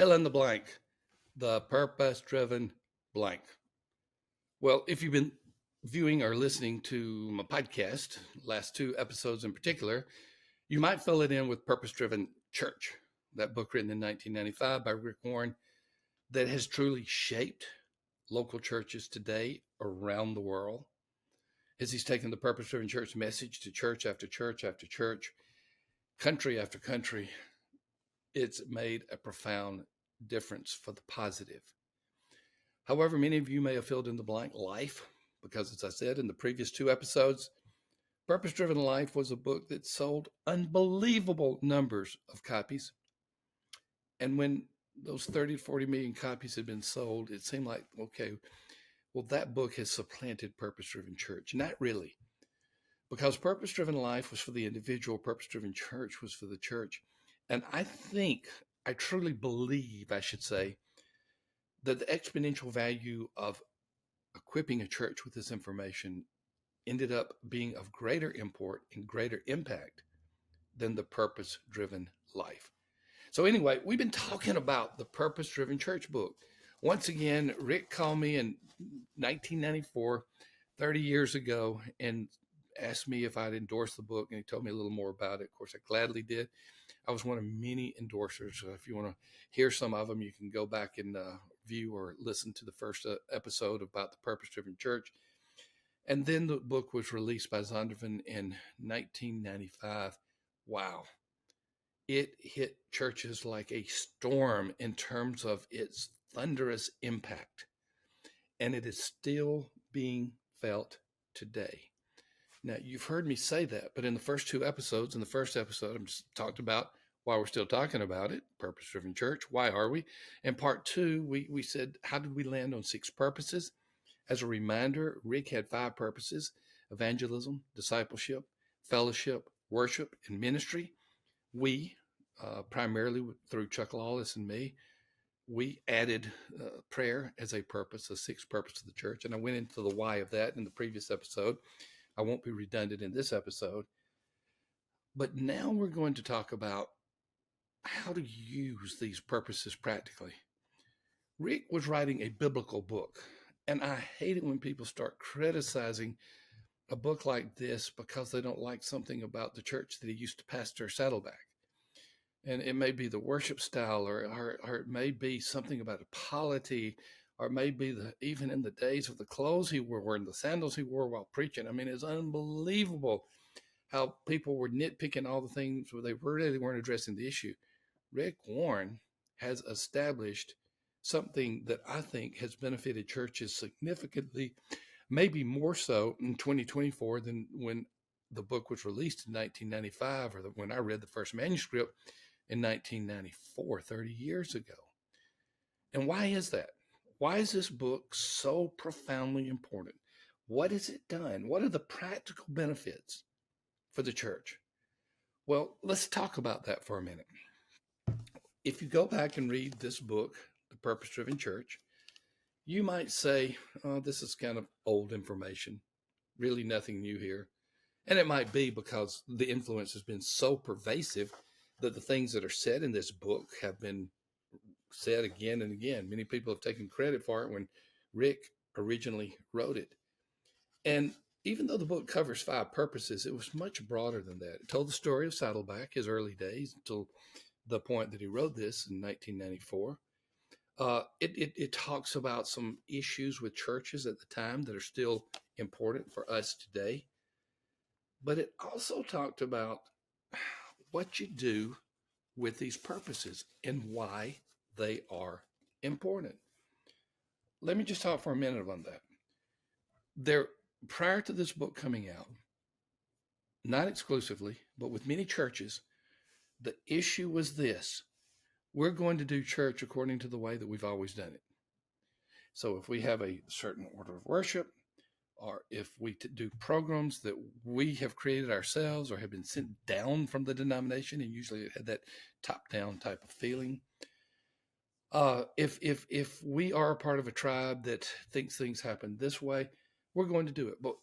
Fill in the blank, the purpose driven blank. Well, if you've been viewing or listening to my podcast, last two episodes in particular, you might fill it in with Purpose Driven Church, that book written in 1995 by Rick Warren that has truly shaped local churches today around the world. As he's taken the Purpose Driven Church message to church after church after church, country after country, it's made a profound difference for the positive. However, many of you may have filled in the blank life, because as I said in the previous two episodes, Purpose Driven Life was a book that sold unbelievable numbers of copies. And when those 30 to 40 million copies had been sold, it seemed like, okay, well, that book has supplanted Purpose Driven Church. Not really, because Purpose Driven Life was for the individual, Purpose Driven Church was for the church. And I truly believe, I should say, that the exponential value of equipping a church with this information ended up being of greater import and greater impact than the purpose-driven life. So anyway, we've been talking about the Purpose-Driven Church book. Once again, Rick called me in 1994, 30 years ago, and asked me if I'd endorse the book, and he told me a little more about it. Of course, I gladly did. I was one of many endorsers. So if you want to hear some of them, you can go back and view or listen to the first episode about the Purpose-Driven Church. And then the book was released by Zondervan in 1995. Wow. It hit churches like a storm in terms of its thunderous impact. And it is still being felt today. Now, you've heard me say that, but in the first two episodes, in the first episode, I just talked about why we're still talking about it, Purpose-Driven Church. Why are we? In part two, we said, how did we land on 6 purposes? As a reminder, Rick had 5 purposes: evangelism, discipleship, fellowship, worship, and ministry. We, primarily through Chuck Lawless and me, we added prayer as a purpose, a 6th purpose of the church. And I went into the why of that in the previous episode. I won't be redundant in this episode. But now we're going to talk about how to use these purposes practically. Rick was writing a biblical book, and I hate it when people start criticizing a book like this because they don't like something about the church that he used to pastor Saddleback. And it may be the worship style, or it may be something about the polity, or it may be even in the days of the clothes he wore and the sandals he wore while preaching. I mean, it's unbelievable how people were nitpicking all the things where they really weren't addressing the issue. Rick Warren has established something that I think has benefited churches significantly, maybe more so in 2024 than when the book was released in 1995, or when I read the first manuscript in 1994, 30 years ago. And why is that? Why is this book so profoundly important? What has it done? What are the practical benefits for the church? Well, let's talk about that for a minute. If you go back and read this book, The Purpose-Driven Church, you might say, oh, this is kind of old information, really nothing new here. And it might be because the influence has been so pervasive that the things that are said in this book have been said again and again. Many people have taken credit for it when Rick originally wrote it. And even though the book covers 5 purposes, it was much broader than that. It told the story of Saddleback, his early days, until the point that he wrote this in 1994. It talks about some issues with churches at the time that are still important for us today. But it also talked about what you do with these purposes and why they are important. Let me just talk for a minute on that. Prior to this book coming out, not exclusively, but with many churches, the issue was this: we're going to do church according to the way that we've always done it. So if we have a certain order of worship, or if we do programs that we have created ourselves or have been sent down from the denomination, and usually it had that top-down type of feeling. If we are a part of a tribe that thinks things happen this way, we're going to do it. But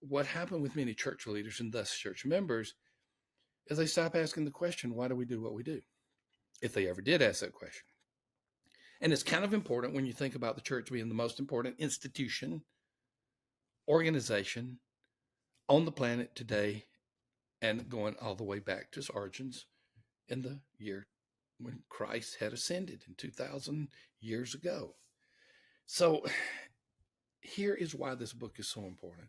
what happened with many church leaders, and thus church members, is they stop asking the question, why do we do what we do? If they ever did ask that question. And it's kind of important when you think about the church being the most important institution, organization on the planet today, and going all the way back to its origins in the year when Christ had ascended in 2,000 years ago. So here is why this book is so important.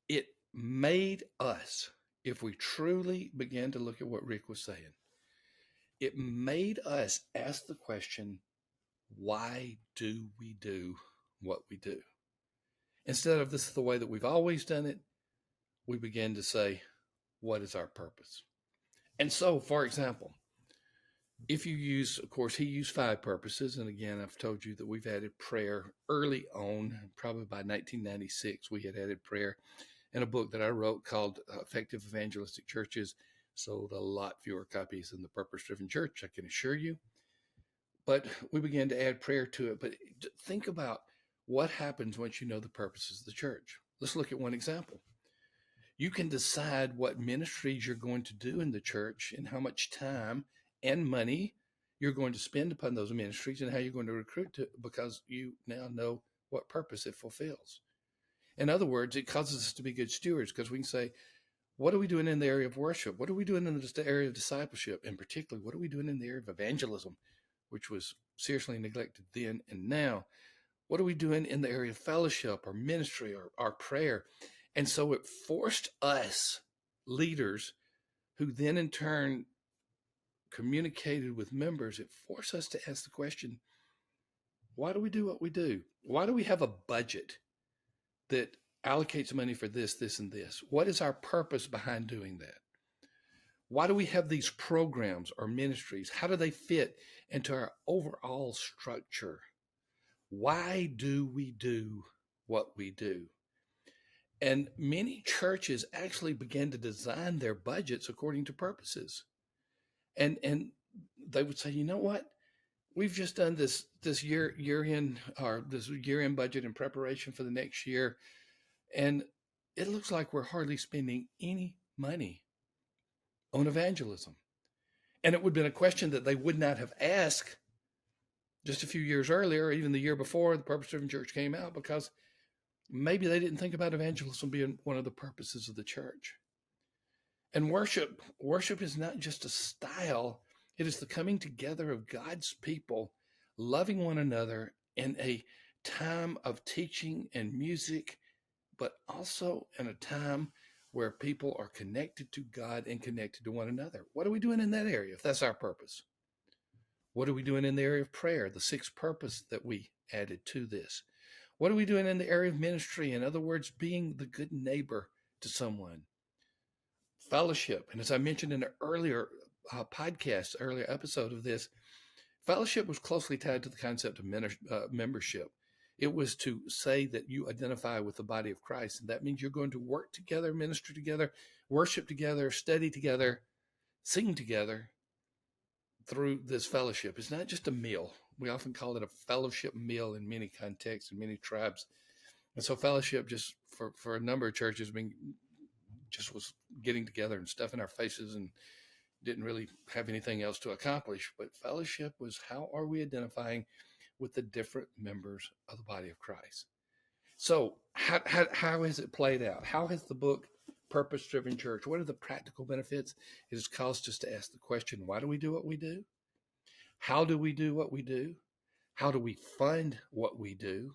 It made us, if we truly began to look at what Rick was saying, it made us ask the question, why do we do what we do? Instead of this is the way that we've always done it, we began to say, what is our purpose? And so, for example, if you use, of course, he used 5 purposes. And again, I've told you that we've added prayer early on, probably by 1996, we had added prayer in a book that I wrote called Effective Evangelistic Churches. Sold a lot fewer copies than The Purpose Driven Church, I can assure you. But we began to add prayer to it. But think about what happens once you know the purposes of the church. Let's look at one example. You can decide what ministries you're going to do in the church and how much time and money you're going to spend upon those ministries and how you're going to recruit to, because you now know what purpose it fulfills. In other words, it causes us to be good stewards, because we can say, what are we doing in the area of worship? What are we doing in the area of discipleship? And particularly, what are we doing in the area of evangelism, which was seriously neglected then and now? What are we doing in the area of fellowship or ministry or our prayer? And so it forced us leaders, who then in turn communicated with members, it forced us to ask the question, why do we do what we do? Why do we have a budget that allocates money for this, this, and this? What is our purpose behind doing that? Why do we have these programs or ministries? How do they fit into our overall structure? Why do we do what we do? And many churches actually began to design their budgets according to purposes. And they would say, you know what? We've just done this year end or this year end budget in preparation for the next year, and it looks like we're hardly spending any money on evangelism. And it would have been a question that they would not have asked just a few years earlier, or even the year before the Purpose Driven Church came out, because maybe they didn't think about evangelism being one of the purposes of the church. And worship is not just a style. It is the coming together of God's people, loving one another in a time of teaching and music, but also in a time where people are connected to God and connected to one another. What are we doing in that area, if that's our purpose? What are we doing in the area of prayer, the 6th purpose that we added to this? What are we doing in the area of ministry? In other words, being the good neighbor to someone. Fellowship. And as I mentioned in an earlier podcast, earlier episode of this, fellowship was closely tied to the concept of membership. It was to say that you identify with the body of Christ. And that means you're going to work together, minister together, worship together, study together, sing together through this fellowship. It's not just a meal. We often call it a fellowship meal in many contexts and many tribes. And so fellowship just for a number of churches just was getting together and stuffing our faces and didn't really have anything else to accomplish. But fellowship was, how are we identifying with the different members of the body of Christ? So how has it played out? How has the book Purpose Driven Church, what are the practical benefits? It has caused us to ask the question, why do we do what we do? How do we do what we do? How do we fund what we do?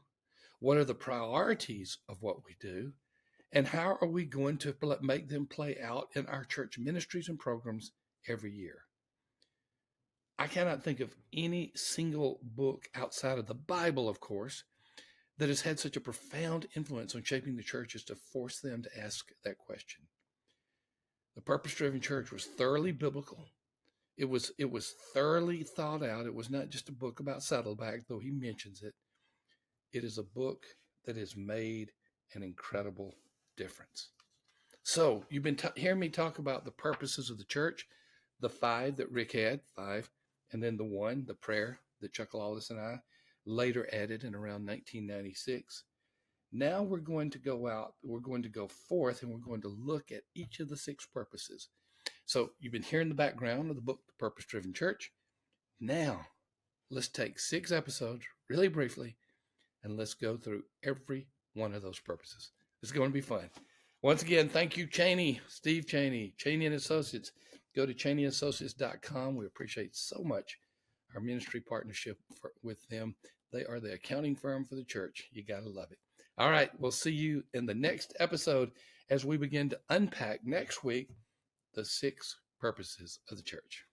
What are the priorities of what we do? And how are we going to make them play out in our church ministries and programs every year? I cannot think of any single book outside of the Bible, of course, that has had such a profound influence on shaping the churches to force them to ask that question. The Purpose-Driven Church was thoroughly biblical. It was thoroughly thought out. It was not just a book about Saddleback, though he mentions it. It is a book that has made an incredible difference. So you've been hearing me talk about the purposes of the church, the 5 that Rick had, 5, and then the 1, the prayer that Chuck Lawless and I later added in around 1996. Now we're going to go forth, and we're going to look at each of the 6 purposes. So you've been hearing the background of the book, The Purpose-Driven Church. Now let's take 6 episodes really briefly and let's go through every one of those purposes. It's going to be fun. Once again, thank you, Steve Cheney and Associates. Go to CheneyAssociates.com. We appreciate so much our ministry partnership with them. They are the accounting firm for the church. You got to love it. All right, we'll see you in the next episode as we begin to unpack next week the 6 purposes of the church.